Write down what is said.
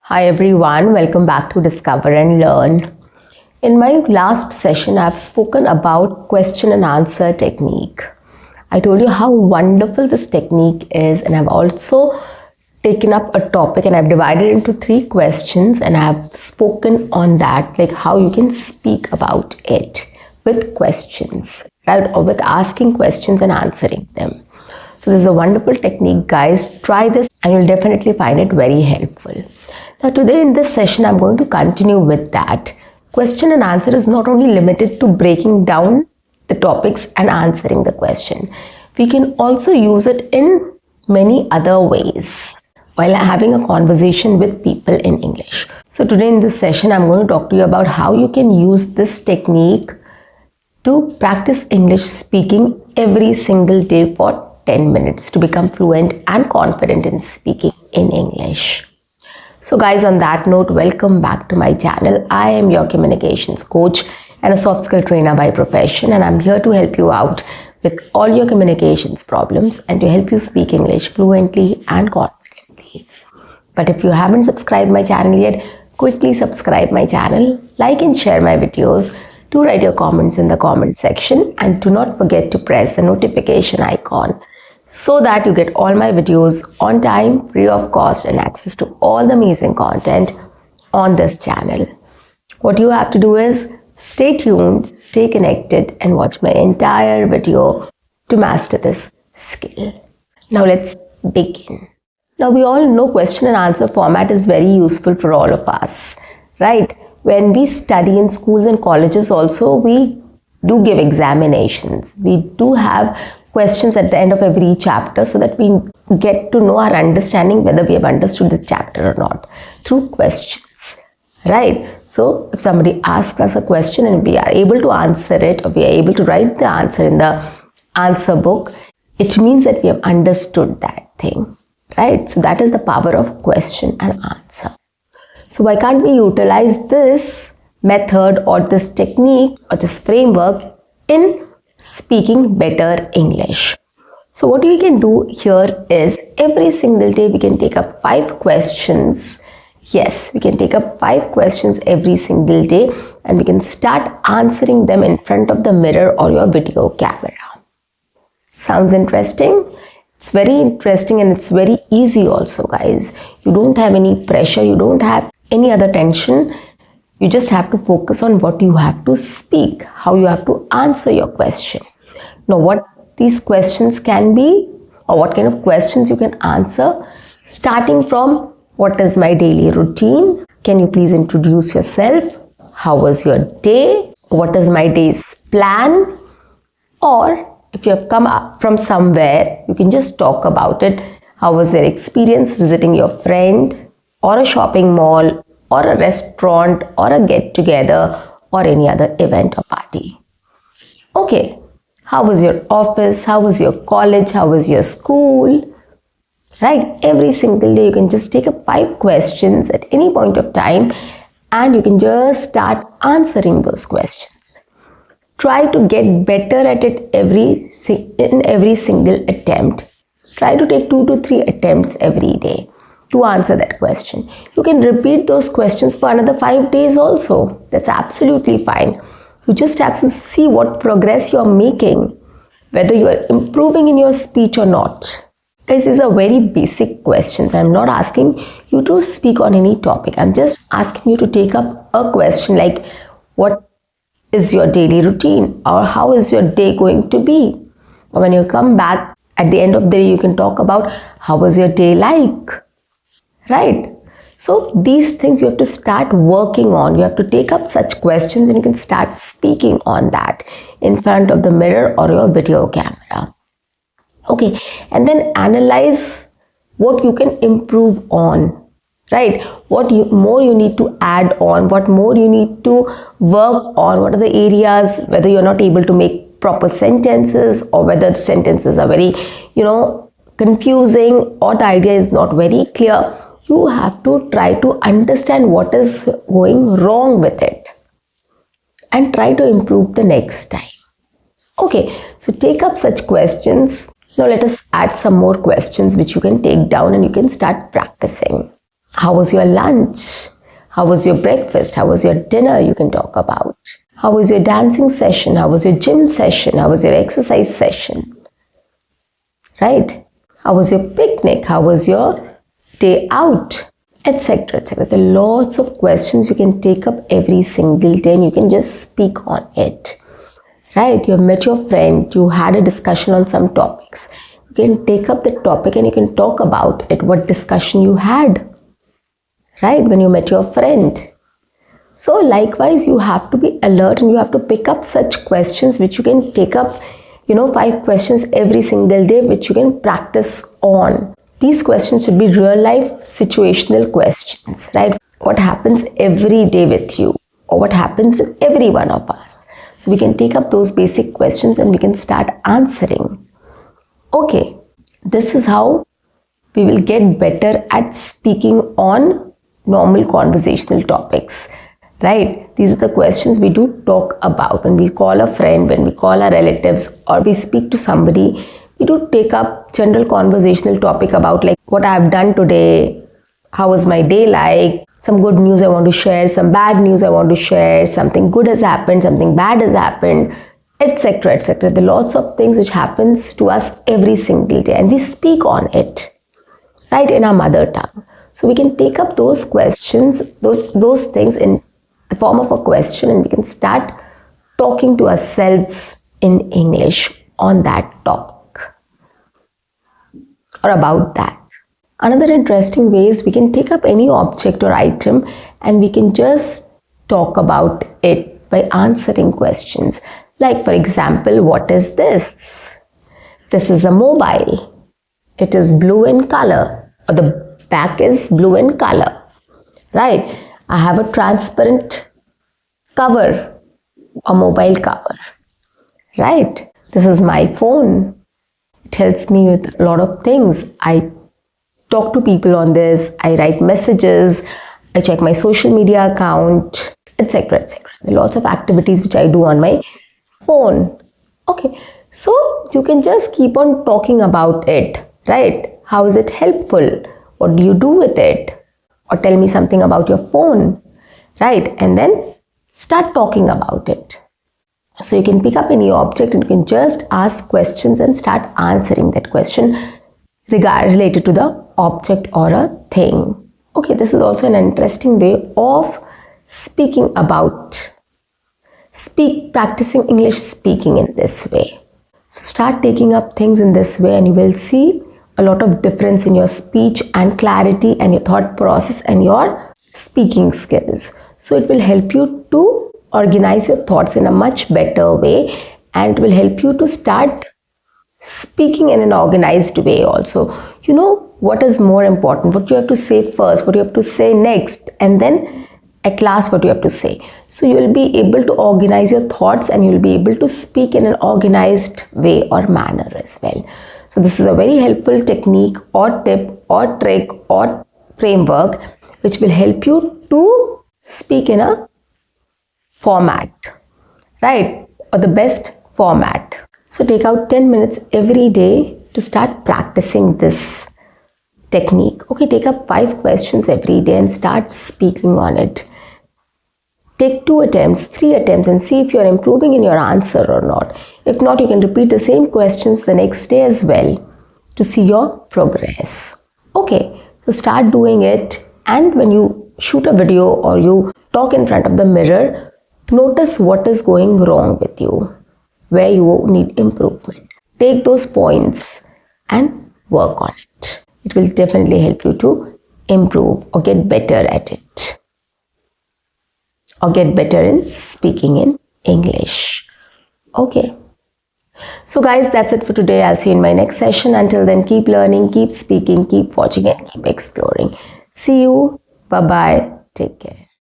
Hi everyone, welcome back to Discover and Learn. In my last session, I've spoken about question and answer technique. I told you how wonderful this technique is, and I've also taken up a topic and I've divided it into 3 questions, and I've spoken on that, like how you can speak about it with questions, right? Or with asking questions and answering them. So this is a wonderful technique, guys. Try this and you'll definitely find it very helpful. Now today in this session, I'm going to continue with that. Question and answer is not only limited to breaking down the topics and answering the question. We can also use it in many other ways while having a conversation with people in English. So today in this session, I'm going to talk to you about how you can use this technique to practice English speaking every single day for 10 minutes to become fluent and confident in speaking in English. So guys, on that note, welcome back to my channel. I am your communications coach and a soft skill trainer by profession, and I'm here to help you out with all your communications problems and to help you speak English fluently and confidently. But if you haven't subscribed my channel yet, quickly subscribe my channel, like and share my videos, do write your comments in the comment section, and do not forget to press the notification icon so that you get all my videos on time, free of cost, and access to all the amazing content on this channel. What you have to do is stay tuned, stay connected, and watch my entire video to master this skill. Now let's begin. Now we all know question and answer format is very useful for all of us, right? When we study in schools and colleges also, we do give examinations. We do have questions at the end of every chapter so that we get to know our understanding whether we have understood the chapter or not through questions, right? So if somebody asks us a question and we are able to answer it, or we are able to write the answer in the answer book, it means that we have understood that thing, right? So that is the power of question and answer. So why can't we utilize this method or this technique or this framework in speaking better English? So what we can do here is every single day we can take up 5 questions. Yes, we can take up 5 questions every single day, and we can start answering them in front of the mirror or your video camera. Sounds interesting? It's very interesting, and it's very easy also, guys. You don't have any pressure, you don't have any other tension. You just have to focus on what you have to speak, how you have to answer your question. Now, what these questions can be, or what kind of questions you can answer, starting from what is my daily routine? Can you please introduce yourself? How was your day? What is my day's plan? Or if you have come up from somewhere, you can just talk about it. How was your experience visiting your friend, or a shopping mall, or a restaurant, or a get-together, or any other event or party? Okay, how was your office? How was your college? How was your school? Right? Every single day you can just take up 5 questions at any point of time, and you can just start answering those questions. Try to get better at it in every single attempt. Try to take 2 to 3 attempts every day to answer that question. You can repeat those questions for another 5 days also. That's absolutely fine. You just have to see what progress you're making, whether you are improving in your speech or not. Guys, these are very basic questions. I'm not asking you to speak on any topic. I'm just asking you to take up a question like, what is your daily routine, or how is your day going to be? Or when you come back at the end of the day, you can talk about how was your day like, right? So these things you have to start working on. You have to take up such questions and you can start speaking on that in front of the mirror or your video camera. Okay, and then analyze what you can improve on, right? What more you need to add on, what more you need to work on, what are the areas, whether you're not able to make proper sentences, or whether the sentences are very, confusing, or the idea is not very clear. You have to try to understand what is going wrong with it and try to improve the next time. Okay, so take up such questions. Now let us add some more questions which you can take down and you can start practicing. How was your lunch? How was your breakfast? How was your dinner? You can talk about. How was your dancing session? How was your gym session? How was your exercise session? Right? How was your picnic? How was your day out? Etc. etc. There are lots of questions you can take up every single day and you can just speak on it. Right? You have met your friend, you had a discussion on some topics. You can take up the topic and you can talk about it, what discussion you had. Right? When you met your friend. So likewise, you have to be alert and you have to pick up such questions which you can take up, 5 questions every single day which you can practice on. These questions should be real life situational questions, right? What happens every day with you or what happens with every one of us. So we can take up those basic questions and we can start answering. Okay, this is how we will get better at speaking on normal conversational topics, right? These are the questions we do talk about when we call a friend, when we call our relatives, or we speak to somebody. We do take up general conversational topic about like what I have done today, how was my day like, some good news I want to share, some bad news I want to share, something good has happened, something bad has happened, etc. etc. There are lots of things which happens to us every single day and we speak on it, right, in our mother tongue. So we can take up those questions, those things in the form of a question and we can start talking to ourselves in English on that topic or about that. Another interesting way is we can take up any object or item and we can just talk about it by answering questions. Like for example, what is this? This is a mobile. It is blue in color, or the back is blue in color, right? I have a transparent cover, a mobile cover, right? This is my phone. It helps me with a lot of things. I talk to people on this, I write messages, I check my social media account, etc. etc. There are lots of activities which I do on my phone. Okay, so you can just keep on talking about it, right? How is it helpful? What do you do with it? Or tell me something about your phone, right? And then start talking about it. So you can pick up any object and you can just ask questions and start answering that question related to the object or a thing. Okay, this is also an interesting way of speaking about, practicing English speaking in this way. So start taking up things in this way and you will see a lot of difference in your speech and clarity and your thought process and your speaking skills. So it will help you to organize your thoughts in a much better way and it will help you to start speaking in an organized way also. You know what is more important, what you have to say first, what you have to say next, and then at last what you have to say. So you will be able to organize your thoughts and you will be able to speak in an organized way or manner as well. So this is a very helpful technique or tip or trick or framework which will help you to speak in a format, right, or the best format. So take out 10 minutes every day to start practicing this technique. Okay, take up 5 questions every day and start speaking on it. Take 2 attempts, 3 attempts and see if you are improving in your answer or not. If not, you can repeat the same questions the next day as well to see your progress. Okay, so start doing it, and when you shoot a video or you talk in front of the mirror, notice what is going wrong with you, where you need improvement. Take those points and work on it. It will definitely help you to improve or get better at it, or get better in speaking in English. Okay. So guys, that's it for today. I'll see you in my next session. Until then, keep learning, keep speaking, keep watching and keep exploring. See you. Bye-bye. Take care.